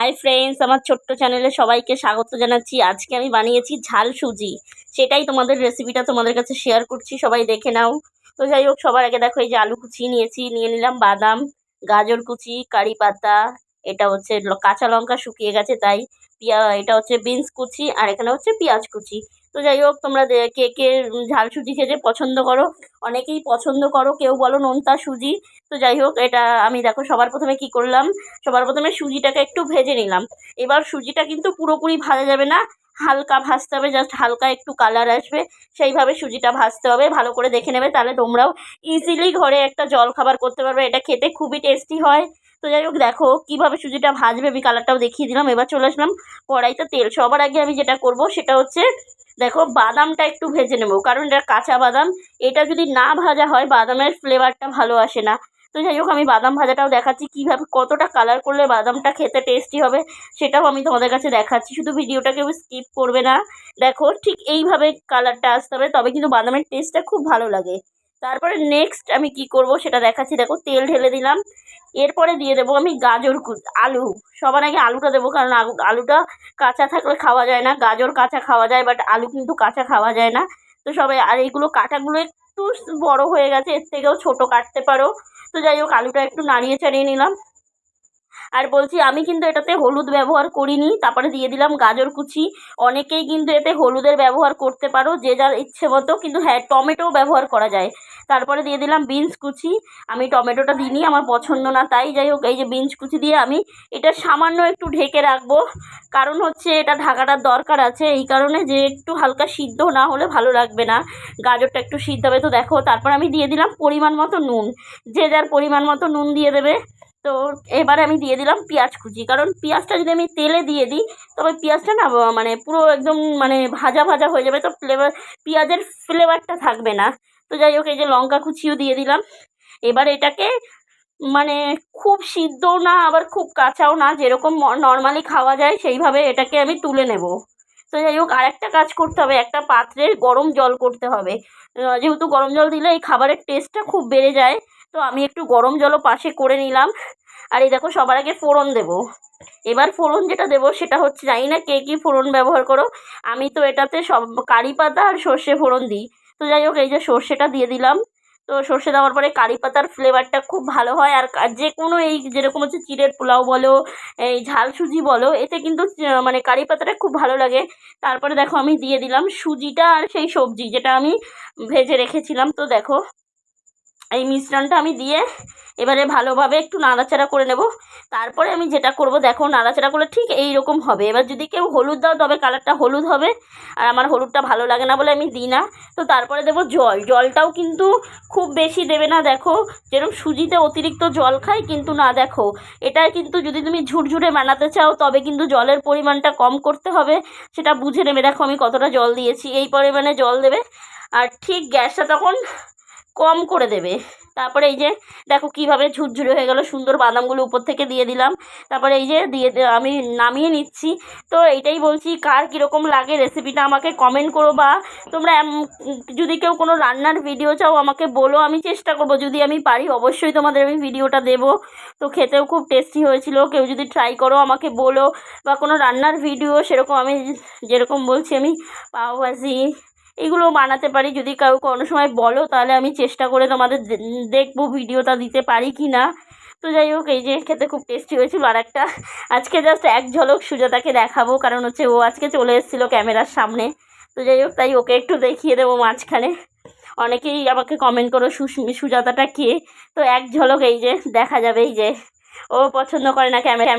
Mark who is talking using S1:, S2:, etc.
S1: Hi friends, আমার ছোট্ট চ্যানেলে সবাইকে স্বাগত জানাচ্ছি। আজকে আমি বানিয়েছি ঝাল সুজি, সেটাই তোমাদের রেসিপিটা তোমাদের কাছে শেয়ার করছি, সবাই দেখে নাও। তো যাই হোক, সবার আগে দেখো এই যে আলু কুচি নিয়ে নিলাম বাদাম, গাজর কুচি, কারি পাতা, এটা হচ্ছে কাঁচা লঙ্কা শুকিয়ে গেছে তাই, এটা হচ্ছে বিনস কুচি, আর এখানে হচ্ছে পেঁয়াজ কুচি। তো যাই হোক, তোমরা কে কে ঝাল সুজি খেতে পছন্দ করো? অনেকেই পছন্দ করো, কেউ বলো নোনতা সুজি। তো যাই হোক, এটা আমি দেখো সবার প্রথমে কি করলাম, সবার প্রথমে সুজিটাকে একটু ভেজে নিলাম। এবার সুজিটা কিন্তু পুরোপুরি ভাজা যাবে না, হালকা ভাজতে হবে, জাস্ট হালকা একটু কালার আসবে সেইভাবে সুজিটা ভাজতে হবে। ভালো করে দেখে নেবে, তাহলে তোমরাও ইজিলি ঘরে একটা জলখাবার করতে পারবে। এটা খেতে খুবই টেস্টি হয়। তো যাই হোক, দেখো কীভাবে সুজিটা ভাজবে, আমি কালারটাও দেখিয়ে দিলাম। এবার চলে আসলাম কড়াইতে তেল। সবার আগে আমি যেটা করব সেটা হচ্ছে, দেখো বাদামটা একটু ভেজে নেবো, কারণ এটা কাঁচা বাদাম, এটা যদি না ভাজা হয় বাদামের ফ্লেভারটা ভালো আসে না। তো যাই হোক, আমি বাদাম ভাজাটাও দেখাচ্ছি, কীভাবে কতটা কালার করলে বাদামটা খেতে টেস্টি হবে সেটাও আমি তোমাদের কাছে দেখাচ্ছি। শুধু ভিডিওটা কেউ স্কিপ করবে না, দেখো ঠিক এইভাবে কালারটা আসতে হবে, তবে কিন্তু বাদামের টেস্টটা খুব ভালো লাগে। তারপরে নেক্সট আমি কি করব সেটা দেখাচ্ছি। দেখো তেল ঢেলে দিলাম, এরপরে দিয়ে দেবো আমি আলু। সবার আগে আলুটা দেবো, কারণ আলুটা কাঁচা থাকলে খাওয়া যায় না। গাজর কাঁচা খাওয়া যায়, বাট আলু কিন্তু কাঁচা খাওয়া যায় না। তো সবাই, আর এইগুলো কাটাগুলো একটু বড় হয়ে গেছে, এর থেকেও ছোট কাটতে পারো। তো যাই হোক, আলুটা একটু নাড়িয়ে চাড়িয়ে নিলাম। আর বলছি, আমি কিন্তু এটাতে হলুদ ব্যবহার করিনি। তারপরে দিয়ে দিলাম গাজর কুচি। অনেকেই কিন্তু এতে হলুদের ব্যবহার করতে পারো, যে যার ইচ্ছে মতো, কিন্তু হ্যাঁ, টমেটোও ব্যবহার করা যায়। তারপরে দিয়ে দিলাম বিনস কুচি। আমি টমেটোটা দিইনি, আমার পছন্দ না, তাই যাই হোক এই যে বিনস কুচি দিয়ে আমি এটা সামান্য একটু ঢেকে রাখবো। কারণ হচ্ছে এটা ঢাকাটার দরকার আছে, এই কারণে যে একটু হালকা সিদ্ধ না হলে ভালো লাগবে না, গাজরটা একটু সিদ্ধ হবে। তো দেখো, তারপর আমি দিয়ে দিলাম পরিমাণ মতো নুন, যে যার পরিমাণ মতো নুন দিয়ে দেবে। তো এবারে আমি দিয়ে দিলাম পেঁয়াজ কুচি, কারণ পেঁয়াজটা যদি আমি তেলে দিয়ে দিই তবে পেঁয়াজটা না মানে পুরো একদম মানে ভাজা ভাজা হয়ে যাবে, তো পেঁয়াজের ফ্লেভারটা থাকবে না। তো যাই হোক, এই যে লঙ্কা কুচিও দিয়ে দিলাম। এবার এটাকে মানে খুব সিদ্ধও না, আবার খুব কাঁচাও না, যেরকম নর্মালি খাওয়া যায় সেইভাবে এটাকে আমি তুলে নেব। তো যাই হোক, আরেকটা কাজ করতে হবে, একটা পাত্রে গরম জল করতে হবে। যেহেতু গরম জল দিলে এই খাবারের টেস্টটা খুব বেড়ে যায়, তো আমি একটু গরম জলও পাশে করে নিলাম। আর এই দেখো, সবার আগে ফোড়ন দেবো। এবার ফোড়ন যেটা দেবো সেটা হচ্ছে, জানি না কে কী ফোড়ন ব্যবহার করো, আমি তো এটাতে সব কারি পাতা আর সর্ষে ফোড়ন দিই। তো যাই হোক, এই যে সর্ষেটা দিয়ে দিলাম। তো সর্ষে দেওয়ার পরে কারি পাতার ফ্লেভারটা খুব ভালো হয়। আর যে কোনো এই যেরকম হচ্ছে চিড়ের পোলাও বলো, এই ঝাল সুজি বলো, এতে কিন্তু মানে কারি পাতাটা খুব ভালো লাগে। তারপরে দেখো, আমি দিয়ে দিলাম সুজিটা আর সেই সবজি যেটা আমি ভেজে রেখেছিলাম। তো দেখো, এই মিশ্রণটা আমি দিয়ে এবারে ভালোভাবে একটু নাড়াচাড়া করে নেব। তারপরে আমি যেটা করব, দেখো নাড়াচাড়া করলে ঠিক এই রকম হবে। এবার যদি কেউ হলুদ দাও তবে কালারটা হলুদ হবে, আর আমার হলুদটা ভালো লাগে না বলে আমি দিই না। তো তারপরে দেবো জল। জলটাও কিন্তু খুব বেশি দেবে না, দেখো যেরকম সুজিতে অতিরিক্ত জল খায়, কিন্তু না, দেখো এটা কিন্তু যদি তুমি ঝুরঝুরে বানাতে চাও তবে কিন্তু জলের পরিমাণটা কম করতে হবে, সেটা বুঝে নেবে। দেখো আমি কতটা জল দিয়েছি, এই পরিমাণে জল দেবে। আর ঠিক গ্যাসটা তখন কম করে দেবে। তারপরে এই যে দেখো কীভাবে ঝুরঝুরে হয়ে গেল, সুন্দর বাদামগুলো উপর থেকে দিয়ে দিলাম। তারপরে এই যে আমি নামিয়ে নিচ্ছি। তো এইটাই বলছি, কার কীরকম লাগে রেসিপিটা আমাকে কমেন্ট করো, বা তোমরা যদি কেউ কোনো রান্নার ভিডিও চাও আমাকে বলো, আমি চেষ্টা করব, যদি আমি পারি অবশ্যই তোমাদের আমি ভিডিওটা দেবো। তো খেতেও খুব টেস্টি হয়েছিল, কেউ যদি ট্রাই করো আমাকে বলো, বা কোনো রান্নার ভিডিও সেরকম আমি যেরকম বলছি আমি পাওভাজি এগুলো বানাতে পারি, যদি কেউ কোনো সময় বলো তাহলে আমি চেষ্টা করে তোমাদের দেখবো ভিডিওটা দিতে পারি কি না। তো যাই হোক, এই যে খেতে খুব টেস্টি হয়েছিল। আর একটা আজকে জাস্ট এক ঝলক সুজাতাকে দেখাবো, কারণ হচ্ছে ও আজকে চলে এসেছিলো ক্যামেরার সামনে। তো যাই হোক, তাই ওকে একটু দেখিয়ে দেবো মাঝখানে। অনেকেই আমাকে কমেন্ট করো সুজাতাটা কে, তো এক ঝলক এই যে দেখা যাবে, এই যে ও পছন্দ করে না ক্যামেরা।